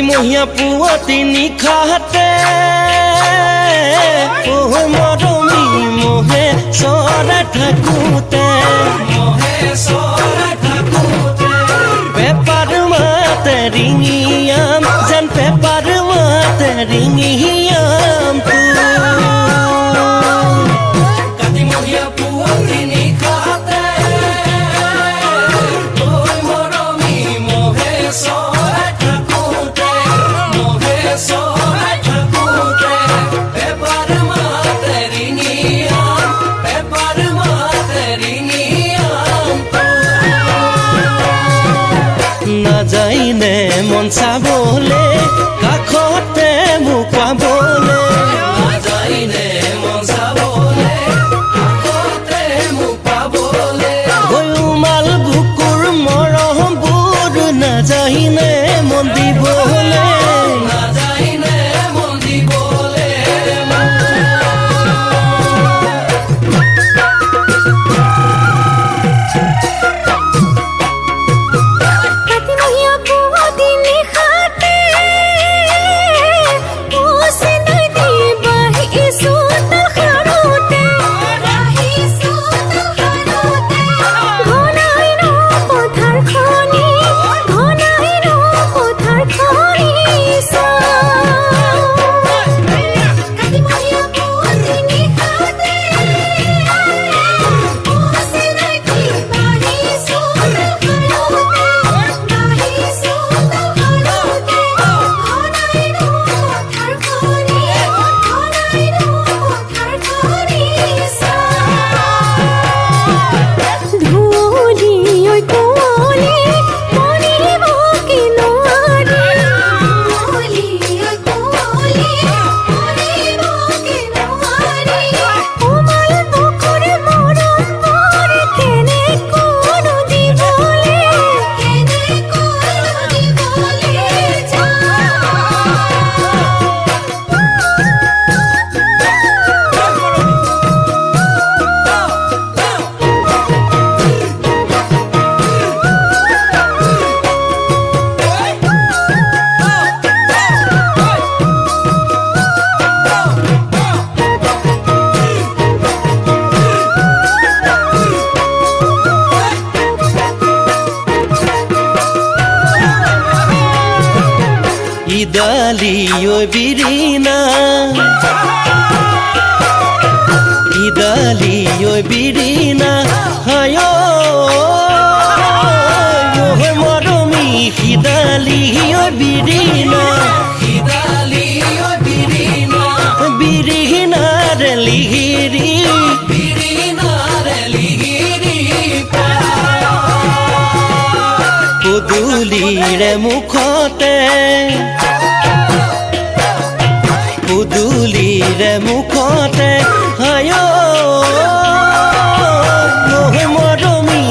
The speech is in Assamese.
মহিয়া পুৱতি নিশাতে মৰমী মোহে চৰাই থাকোঁতে পেপাৰ মাতে ৰিঙিয়াম যেন পেপাৰ মাতে ৰিঙিয়াম কাতি মহিয়া পুৱতি নিশাতে মৰমী মোহে চৰাই নাযায়নে মন চাবলে কাষতে মোক পাবলে নাযায়নে মন চাবলে কাষতে মোক পাবলে গয়ুমাল বুকুৰ মৰমবোৰ নাযায়নে মন দিবলে নাযায়নে মন দিবলে Idaliyo birina Idaliyo birina hayo yohe moromi Idaliyo birina Idaliyo birina birina re lihiri পুদুলিৰে মুখতে পুদুলিৰে মুখতে হায় মৰমী